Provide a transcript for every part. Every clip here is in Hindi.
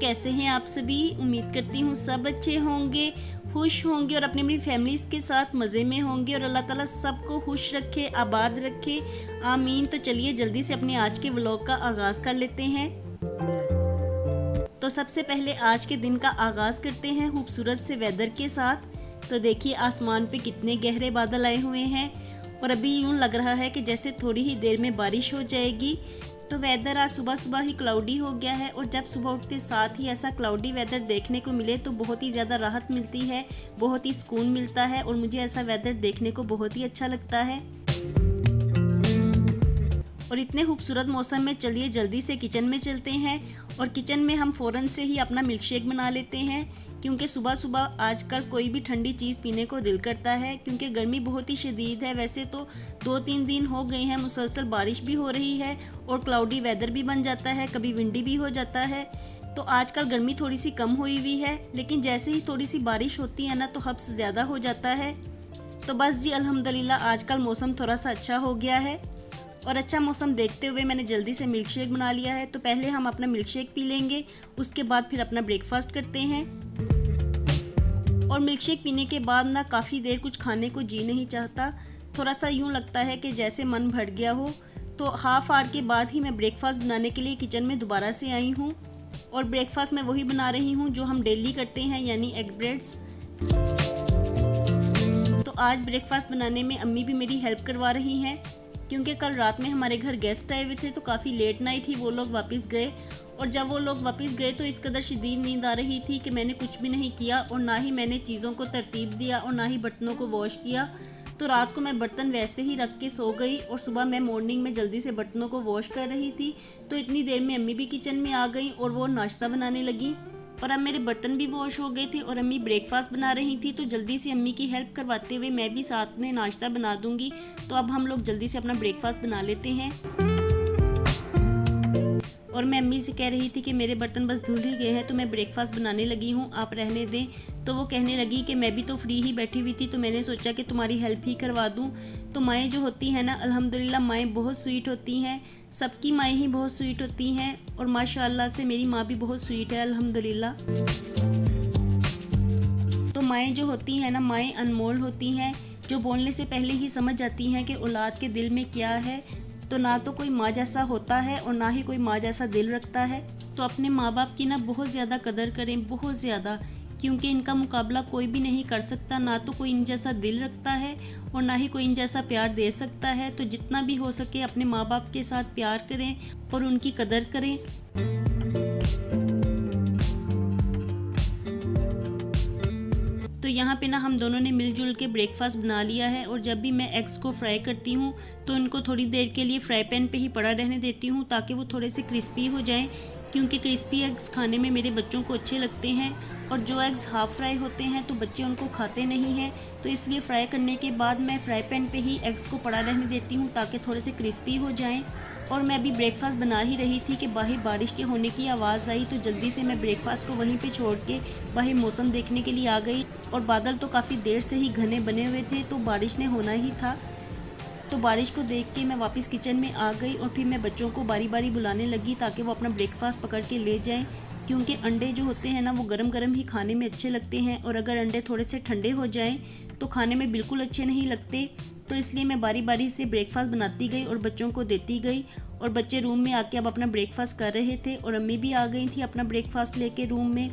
कैसे हैं आप सभी। उम्मीद करती हूँ सब अच्छे होंगे, खुश होंगे और अपनी फैमिलीज़ के साथ मज़े में होंगे और अल्लाह ताला सबको खुश रखे, आबाद रखे, आमीन। तो चलिए जल्दी से अपने आज के व्लॉग का आगाज़ कर लेते हैं। तो सबसे पहले आज के दिन का आगाज़ करते हैं खूबसूरत से वेदर के साथ। तो देखिए आसमान पे कितने गहरे बादल आए हुए हैं और अभी यूँ लग रहा है कि जैसे थोड़ी ही देर में बारिश हो जाएगी। तो वेदर आज सुबह सुबह ही क्लाउडी हो गया है और जब सुबह उठते साथ ही ऐसा क्लाउडी वेदर देखने को मिले तो बहुत ही ज़्यादा राहत मिलती है, बहुत ही सुकून मिलता है और मुझे ऐसा वेदर देखने को बहुत ही अच्छा लगता है। और इतने खूबसूरत मौसम में चलिए जल्दी से किचन में चलते हैं और किचन में हम फ़ौरन से ही अपना मिल्क शेक बना लेते हैं, क्योंकि सुबह सुबह आजकल कोई भी ठंडी चीज़ पीने को दिल करता है, क्योंकि गर्मी बहुत ही शदीद है। वैसे तो 2-3 दिन हो गए हैं मुसलसल बारिश भी हो रही है और क्लाउडी वेदर भी बन जाता है, कभी विंडी भी हो जाता है। तो आजकल गर्मी थोड़ी सी कम हुई हुई है, लेकिन जैसे ही थोड़ी सी बारिश होती है ना तो हब्स ज़्यादा हो जाता है। तो बस जी अल्हम्दुलिल्लाह आजकल मौसम थोड़ा सा अच्छा हो गया है और अच्छा मौसम देखते हुए मैंने जल्दी से मिल्क शेक बना लिया है। तो पहले हम अपना मिल्क शेक पी लेंगे, उसके बाद फिर अपना ब्रेकफास्ट करते हैं। और मिल्क शेक पीने के बाद ना काफ़ी देर कुछ खाने को जी नहीं चाहता, थोड़ा सा यूँ लगता है कि जैसे मन भर गया हो। तो हाफ आवर के बाद ही मैं ब्रेकफास्ट बनाने के लिए किचन में दोबारा से आई हूँ और ब्रेकफास्ट मैं वही बना रही हूँ जो हम डेली करते हैं, यानी एग ब्रेड्स। तो आज ब्रेकफास्ट बनाने में अम्मी भी मेरी हेल्प करवा रही हैं, क्योंकि कल रात में हमारे घर गेस्ट आए हुए थे तो काफ़ी लेट नाइट ही वो लोग वापस गए। और जब वो लोग वापस गए तो इस कदर शदीद नींद आ रही थी कि मैंने कुछ भी नहीं किया और ना ही मैंने चीज़ों को तरतीब दिया और ना ही बर्तनों को वॉश किया। तो रात को मैं बर्तन वैसे ही रख के सो गई और सुबह मैं मॉर्निंग में जल्दी से बर्तनों को वॉश कर रही थी। तो इतनी देर में अम्मी भी किचन में आ गई और वो नाश्ता बनाने लगी और अब मेरे बर्तन भी वॉश हो गए थे और अम्मी ब्रेकफास्ट बना रही थी। तो जल्दी से अम्मी की हेल्प करवाते हुए मैं भी साथ में नाश्ता बना दूंगी। तो अब हम लोग जल्दी से अपना ब्रेकफास्ट बना लेते हैं। और मैं अम्मी से कह रही थी कि मेरे बर्तन बस धुल ही गए हैं तो मैं ब्रेकफास्ट बनाने लगी हूँ, आप रहने दें। तो वो कहने लगी कि मैं भी तो फ्री ही बैठी हुई थी तो मैंने सोचा कि तुम्हारी हेल्प ही करवा दूँ। तो माएँ जो होती हैं ना, अल्हम्दुलिल्लाह माएँ बहुत स्वीट होती हैं, सबकी माएँ ही बहुत स्वीट होती हैं और माशाल्लाह से मेरी माँ भी बहुत स्वीट है अल्हम्दुलिल्लाह। तो माएँ जो होती हैं ना, माएँ अनमोल होती हैं, जो बोलने से पहले ही समझ जाती हैं कि औलाद के दिल में क्या है। तो ना तो कोई माँ जैसा होता है और ना ही कोई माँ जैसा दिल रखता है। तो अपने माँ बाप की ना बहुत ज़्यादा कदर करें, बहुत ज़्यादा, क्योंकि इनका मुकाबला कोई भी नहीं कर सकता। ना तो कोई इन जैसा दिल रखता है और ना ही कोई इन जैसा प्यार दे सकता है। तो जितना भी हो सके अपने माँ बाप के साथ प्यार करें और उनकी कदर करें। तो यहाँ पे ना हम दोनों ने मिलजुल के ब्रेकफास्ट बना लिया है और जब भी मैं एग्स को फ्राई करती हूँ तो इनको थोड़ी देर के लिए फ्राई पैन पे ही पड़ा रहने देती हूँ ताकि वो थोड़े से क्रिस्पी हो जाएं, क्योंकि क्रिस्पी एग्स खाने में मेरे बच्चों को अच्छे लगते हैं। और जो एग्स हाफ़ फ्राई होते हैं तो बच्चे उनको खाते नहीं हैं, तो इसलिए फ्राई करने के बाद मैं फ्राई पैन पे ही एग्स को पड़ा रहने देती हूँ ताकि थोड़े से क्रिस्पी हो जाएं। और मैं अभी ब्रेकफास्ट बना ही रही थी कि बाहर बारिश के होने की आवाज़ आई, तो जल्दी से मैं ब्रेकफास्ट को वहीं पे छोड़ के बाहर मौसम देखने के लिए आ गई। और बादल तो काफ़ी देर से ही घने बने हुए थे तो बारिश ने होना ही था। तो बारिश को देख के मैं वापस किचन में आ गई और फिर मैं बच्चों को बारी बारी बुलाने लगी ताकि वो अपना ब्रेकफास्ट पकड़ के ले जाएं, क्योंकि अंडे जो होते हैं ना वो गरम गरम ही खाने में अच्छे लगते हैं और अगर अंडे थोड़े से ठंडे हो जाएं तो खाने में बिल्कुल अच्छे नहीं लगते। तो इसलिए मैं बारी बारी से ब्रेकफास्ट बनाती गई और बच्चों को देती गई और बच्चे रूम में आके अब अपना ब्रेकफास्ट कर रहे थे और अम्मी भी आ गई थी अपना ब्रेकफास्ट लेके रूम में।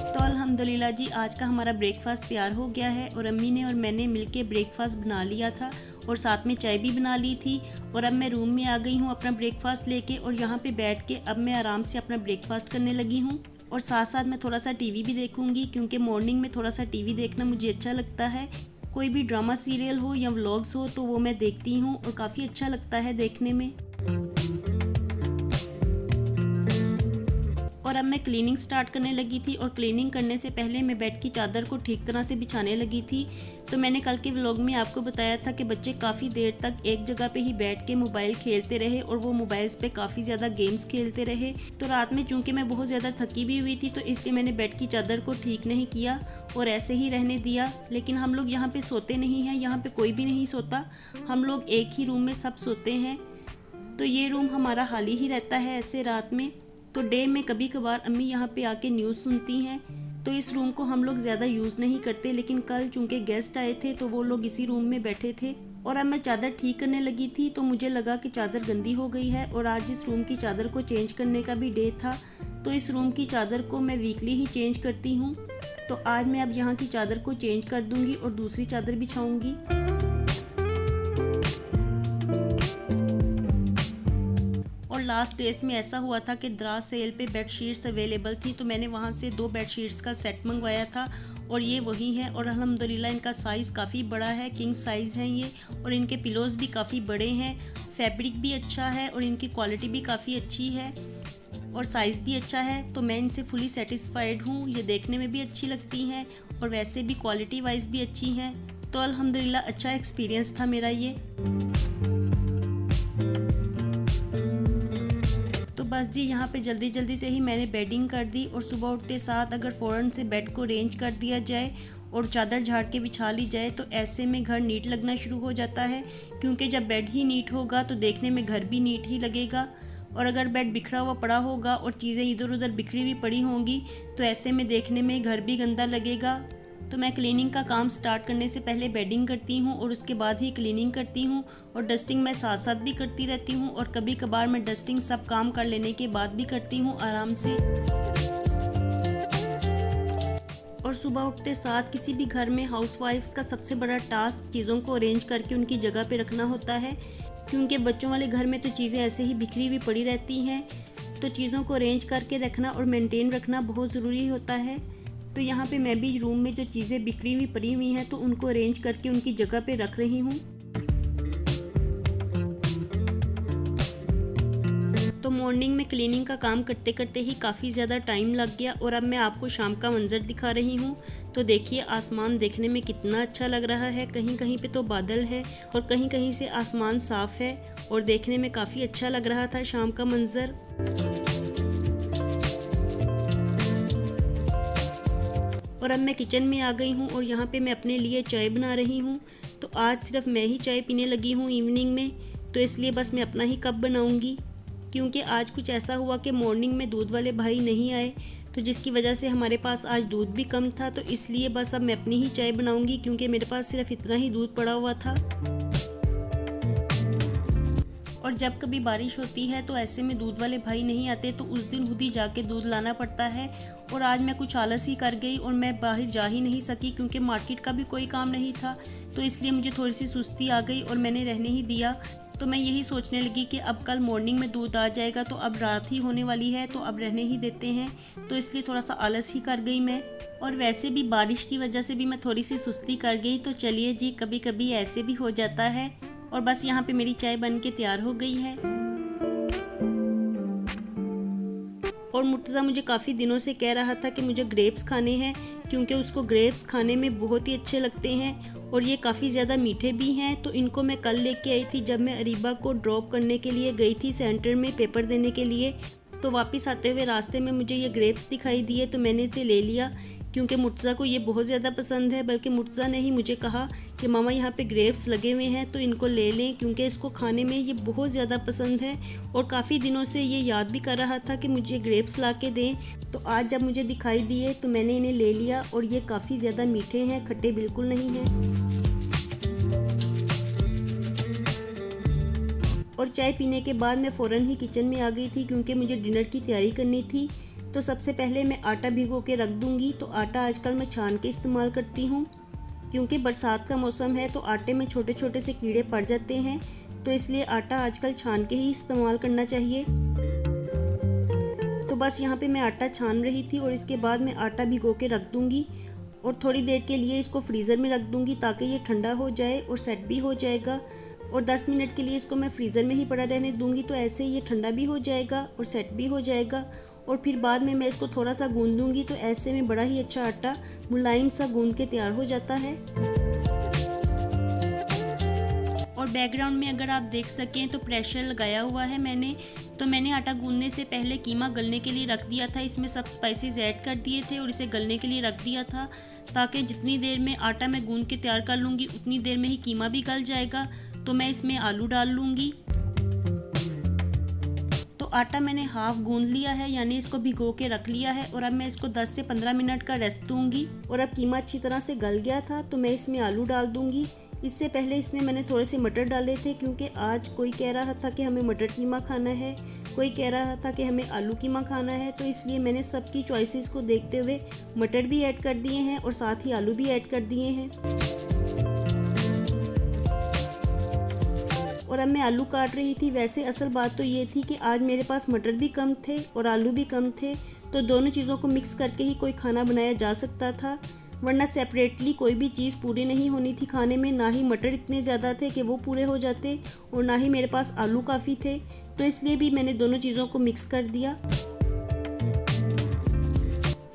तो अल्हम्दुलिल्लाह जी आज का हमारा ब्रेकफास्ट तैयार हो गया है और अम्मी ने और मैंने मिलके ब्रेकफास्ट बना लिया था और साथ में चाय भी बना ली थी। और अब मैं रूम में आ गई हूँ अपना ब्रेकफास्ट लेके और यहाँ पे बैठ के अब मैं आराम से अपना ब्रेकफास्ट करने लगी हूँ और साथ साथ मैं थोड़ा सा टीवी भी देखूँगी, क्योंकि मॉर्निंग में थोड़ा सा टीवी देखना मुझे अच्छा लगता है। कोई भी ड्रामा सीरियल हो या व्लॉग्स हो तो वो मैं देखती हूँ और काफ़ी अच्छा लगता है देखने में। और अब मैं क्लीनिंग स्टार्ट करने लगी थी और क्लीनिंग करने से पहले मैं बेड की चादर को ठीक तरह से बिछाने लगी थी। तो मैंने कल के व्लॉग में आपको बताया था कि बच्चे काफ़ी देर तक एक जगह पे ही बैठ के मोबाइल खेलते रहे और वो मोबाइल्स पे काफ़ी ज़्यादा गेम्स खेलते रहे। तो रात में चूँकि मैं बहुत ज़्यादा थकी भी हुई थी तो इसलिए मैंने बेड की चादर को ठीक नहीं किया और ऐसे ही रहने दिया। लेकिन हम लोग यहाँ पे सोते नहीं हैं, यहाँ पे कोई भी नहीं सोता, हम लोग एक ही रूम में सब सोते हैं। तो ये रूम हमारा खाली ही रहता है ऐसे रात में। तो डे में कभी कभार अम्मी यहाँ पे आके न्यूज़ सुनती हैं। तो इस रूम को हम लोग ज़्यादा यूज़ नहीं करते, लेकिन कल चूँकि गेस्ट आए थे तो वो लोग इसी रूम में बैठे थे। और अब मैं चादर ठीक करने लगी थी तो मुझे लगा कि चादर गंदी हो गई है और आज इस रूम की चादर को चेंज करने का भी डे था। तो इस रूम की चादर को मैं वीकली ही चेंज करती हूँ। तो आज मैं अब यहाँ की चादर को चेंज कर दूँगी और दूसरी चादर बिछाऊँगी। और लास्ट डेज में ऐसा हुआ था कि दराज सेल पे बेडशीट्स अवेलेबल थी, तो मैंने वहाँ से 2 बेडशीट्स का सेट मंगवाया था और ये वही है। और अल्हम्दुलिल्लाह इनका साइज़ काफ़ी बड़ा है, किंग साइज़ हैं ये, और इनके पिलोज़ भी काफ़ी बड़े हैं। फैब्रिक भी अच्छा है और इनकी क्वालिटी भी काफ़ी अच्छी है और साइज़ भी अच्छा है। तो मैं इनसे फुली सेटिस्फाइड हूँ। ये देखने में भी अच्छी लगती हैं और वैसे भी क्वालिटी वाइज भी अच्छी हैं। तो अल्हम्दुलिल्लाह अच्छा एक्सपीरियंस था मेरा ये। बस जी यहाँ पे जल्दी जल्दी से ही मैंने बेडिंग कर दी और सुबह उठते साथ अगर फ़ौरन से बेड को अरेंज कर दिया जाए और चादर झाड़ के बिछा ली जाए तो ऐसे में घर नीट लगना शुरू हो जाता है। क्योंकि जब बेड ही नीट होगा तो देखने में घर भी नीट ही लगेगा। और अगर बेड बिखरा हुआ पड़ा होगा और चीज़ें इधर उधर बिखरी हुई पड़ी होंगी तो ऐसे में देखने में घर भी गंदा लगेगा। तो मैं क्लीनिंग का काम स्टार्ट करने से पहले बेडिंग करती हूँ और उसके बाद ही क्लीनिंग करती हूँ। और डस्टिंग मैं साथ साथ भी करती रहती हूँ और कभी कभार मैं डस्टिंग सब काम कर लेने के बाद भी करती हूँ आराम से। और सुबह उठते साथ किसी भी घर में हाउसवाइफ्स का सबसे बड़ा टास्क चीज़ों को अरेंज करके उनकी जगह पे रखना होता है। क्योंकि बच्चों वाले घर में तो चीज़ें ऐसे ही बिखरी हुई पड़ी रहती हैं, तो चीज़ों को अरेंज करके रखना और मेंटेन रखना बहुत ज़रूरी होता है। तो यहाँ पे मैं भी रूम में जो चीज़ें बिखरी हुई पड़ी हुई हैं तो उनको अरेंज करके उनकी जगह पे रख रही हूँ। तो मॉर्निंग में क्लीनिंग का काम करते करते ही काफ़ी ज़्यादा टाइम लग गया और अब मैं आपको शाम का मंजर दिखा रही हूँ। तो देखिए आसमान देखने में कितना अच्छा लग रहा है। कहीं कहीं पे तो बादल है और कहीं कहीं से आसमान साफ़ है और देखने में काफ़ी अच्छा लग रहा था शाम का मंजर। और अब मैं किचन में आ गई हूँ और यहाँ पे मैं अपने लिए चाय बना रही हूँ। तो आज सिर्फ मैं ही चाय पीने लगी हूँ इवनिंग में, तो इसलिए बस मैं अपना ही कप बनाऊँगी। क्योंकि आज कुछ ऐसा हुआ कि मॉर्निंग में दूध वाले भाई नहीं आए, तो जिसकी वजह से हमारे पास आज दूध भी कम था। तो इसलिए बस अब मैं अपनी ही चाय बनाऊँगी क्योंकि मेरे पास सिर्फ इतना ही दूध पड़ा हुआ था। और जब कभी बारिश होती है तो ऐसे में दूध वाले भाई नहीं आते, तो उस दिन खुद ही जाके दूध लाना पड़ता है। और आज मैं कुछ आलस ही कर गई और मैं बाहर जा ही नहीं सकी क्योंकि मार्केट का भी कोई काम नहीं था। तो इसलिए मुझे थोड़ी सी सुस्ती आ गई और मैंने रहने ही दिया। तो मैं यही सोचने लगी कि अब कल मॉर्निंग में दूध आ जाएगा, तो अब रात ही होने वाली है तो अब रहने ही देते हैं। तो इसलिए थोड़ा सा आलस ही कर गई मैं। और वैसे भी बारिश की वजह से भी मैं थोड़ी सी सुस्ती कर गई। तो चलिए जी, कभी कभी ऐसे भी हो जाता है। और बस यहाँ पे मेरी चाय बन के तैयार हो गई है। और मुर्तज़ा मुझे काफ़ी दिनों से कह रहा था कि मुझे ग्रेप्स खाने हैं, क्योंकि उसको ग्रेप्स खाने में बहुत ही अच्छे लगते हैं और ये काफ़ी ज़्यादा मीठे भी हैं। तो इनको मैं कल लेके आई थी जब मैं अरीबा को ड्रॉप करने के लिए गई थी सेंटर में पेपर देने के लिए। तो वापस आते हुए रास्ते में मुझे ये ग्रेप्स दिखाई दिए तो मैंने इसे ले लिया क्योंकि मुर्तज़ा को ये बहुत ज़्यादा पसंद है। बल्कि मुर्तज़ा ने ही मुझे कहा कि मामा यहाँ पे ग्रेप्स लगे हुए हैं तो इनको ले लें, क्योंकि इसको खाने में ये बहुत ज़्यादा पसंद है और काफ़ी दिनों से ये याद भी कर रहा था कि मुझे ग्रेप्स ला के दें। तो आज जब मुझे दिखाई दिए तो मैंने इन्हें ले लिया और ये काफ़ी ज़्यादा मीठे हैं, खट्टे बिल्कुल नहीं हैं। और चाय पीने के बाद मैं फ़ौरन ही किचन में आ गई थी क्योंकि मुझे डिनर की तैयारी करनी थी। तो सबसे पहले मैं आटा भिगो के रख दूंगी। तो आटा आजकल मैं छान के इस्तेमाल करती हूँ क्योंकि बरसात का मौसम है तो आटे में छोटे छोटे से कीड़े पड़ जाते हैं, तो इसलिए आटा आजकल छान के ही इस्तेमाल करना चाहिए। तो बस यहाँ पे मैं आटा छान रही थी और इसके बाद मैं आटा भिगो के रख दूंगी और थोड़ी देर के लिए इसको फ्रीज़र में रख दूंगी ताकि ये ठंडा हो जाए और सेट भी हो जाएगा। और 10 मिनट के लिए इसको मैं फ्रीज़र में ही पड़ा रहने दूंगी, तो ऐसे ये ठंडा भी हो जाएगा और सेट भी हो जाएगा। और फिर बाद में मैं इसको थोड़ा सा गूंद दूंगी, तो ऐसे में बड़ा ही अच्छा आटा मुलायम सा गूंद के तैयार हो जाता है। और बैकग्राउंड में अगर आप देख सकें तो प्रेशर लगाया हुआ है मैंने। तो मैंने आटा गूंदने से पहले कीमा गलने के लिए रख दिया था, इसमें सब स्पाइसेस ऐड कर दिए थे और इसे गलने के लिए रख दिया था ताकि जितनी देर में आटा मैं गूंद के तैयार कर लूँगी उतनी देर में ही कीमा भी गल जाएगा। तो मैं इसमें आलू डाल लूँगी। आटा मैंने हाफ गूंद लिया है, यानी इसको भिगो के रख लिया है और अब मैं इसको 10 से 15 मिनट का रेस्ट दूंगी। और अब कीमा अच्छी तरह से गल गया था तो मैं इसमें आलू डाल दूंगी। इससे पहले इसमें मैंने थोड़े से मटर डाले थे, क्योंकि आज कोई कह रहा था कि हमें मटर कीमा खाना है, कोई कह रहा था कि हमें आलू कीमा खाना है, तो इसलिए मैंने सबकी चॉइसेस को देखते हुए मटर भी ऐड कर दिए हैं और साथ ही आलू भी ऐड कर दिए हैं। और अब मैं आलू काट रही थी। वैसे असल बात तो ये थी कि आज मेरे पास मटर भी कम थे और आलू भी कम थे, तो दोनों चीज़ों को मिक्स करके ही कोई खाना बनाया जा सकता था, वरना सेपरेटली कोई भी चीज़ पूरी नहीं होनी थी खाने में। ना ही मटर इतने ज़्यादा थे कि वो पूरे हो जाते और ना ही मेरे पास आलू काफ़ी थे, तो इसलिए भी मैंने दोनों चीज़ों को मिक्स कर दिया।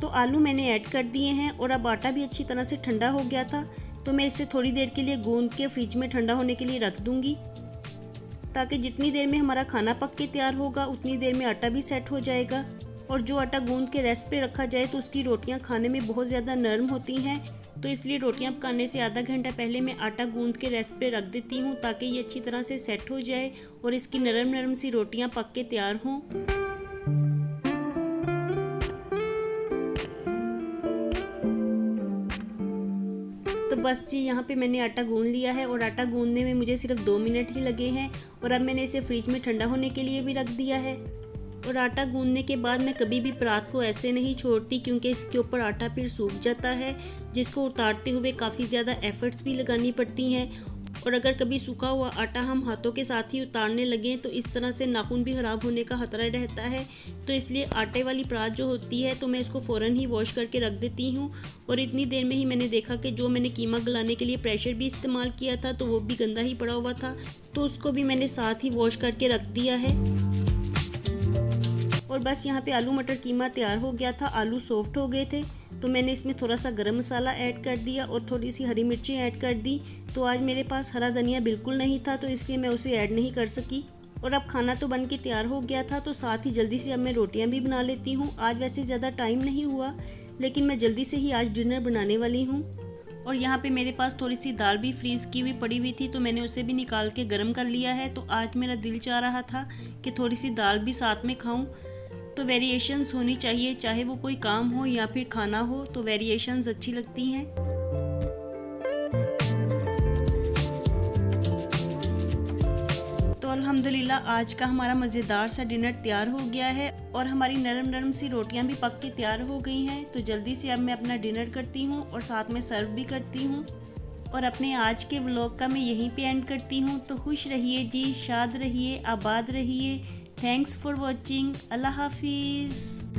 तो आलू मैंने ऐड कर दिए हैं और अब आटा भी अच्छी तरह से ठंडा हो गया था, तो मैं इसे थोड़ी देर के लिए गूंद के फ्रिज में ठंडा होने के लिए रख दूँगी, ताकि जितनी देर में हमारा खाना पक के तैयार होगा उतनी देर में आटा भी सेट हो जाएगा। और जो आटा गूंद के रेस्ट पे रखा जाए तो उसकी रोटियां खाने में बहुत ज़्यादा नरम होती हैं, तो इसलिए रोटियां पकाने से आधा घंटा पहले मैं आटा गूंद के रेस्ट पे रख देती हूँ, ताकि ये अच्छी तरह से सेट हो जाए और इसकी नरम नरम सी रोटियां पक के तैयार हों। तो बस जी, यहाँ पे मैंने आटा गूंद लिया है और आटा गूंदने में मुझे सिर्फ 2 मिनट ही लगे हैं और अब मैंने इसे फ्रिज में ठंडा होने के लिए भी रख दिया है। और आटा गूंदने के बाद मैं कभी भी परात को ऐसे नहीं छोड़ती, क्योंकि इसके ऊपर आटा फिर सूख जाता है, जिसको उतारते हुए काफ़ी ज़्यादा एफर्ट्स भी लगानी पड़ती हैं। और अगर कभी सूखा हुआ आटा हम हाथों के साथ ही उतारने लगें तो इस तरह से नाखून भी ख़राब होने का खतरा रहता है, तो इसलिए आटे वाली परात जो होती है तो मैं इसको फ़ौरन ही वॉश करके रख देती हूँ। और इतनी देर में ही मैंने देखा कि जो मैंने कीमा गलाने के लिए प्रेशर भी इस्तेमाल किया था तो वो भी गंदा ही पड़ा हुआ था, तो उसको भी मैंने साथ ही वॉश करके रख दिया है। और बस यहाँ पे आलू मटर कीमा तैयार हो गया था। आलू सॉफ्ट हो गए थे तो मैंने इसमें थोड़ा सा गरम मसाला ऐड कर दिया और थोड़ी सी हरी मिर्ची ऐड कर दी। तो आज मेरे पास हरा धनिया बिल्कुल नहीं था, तो इसलिए मैं उसे ऐड नहीं कर सकी। और अब खाना तो बन के तैयार हो गया था, तो साथ ही जल्दी से अब मैं रोटियां भी बना लेती हूँ। आज वैसे ज़्यादा टाइम नहीं हुआ, लेकिन मैं जल्दी से ही आज डिनर बनाने वाली हूँ। और यहाँ पे मेरे पास थोड़ी सी दाल भी फ्रीज़ की हुई पड़ी हुई थी, तो मैंने उसे भी निकाल के गर्म कर लिया है। तो आज मेरा दिल चाह रहा था कि थोड़ी सी दाल भी साथ में खाऊं, तो वेरिएशंस होनी चाहिए, चाहे वो कोई काम हो या फिर खाना हो, तो वेरिएशंस अच्छी लगती हैं। तो अल्हम्दुलिल्लाह आज का हमारा मज़ेदार सा डिनर तैयार हो गया है और हमारी नरम नरम सी रोटियां भी पक के तैयार हो गई हैं। तो जल्दी से अब मैं अपना डिनर करती हूँ और साथ में सर्व भी करती हूँ। और अपने आज के व्लॉग का मैं यहीं पे एंड करती हूँ। तो खुश रहिए जी, शाद रहिए, आबाद रहिए। Thanks for watching. अल्लाह हाफिज़।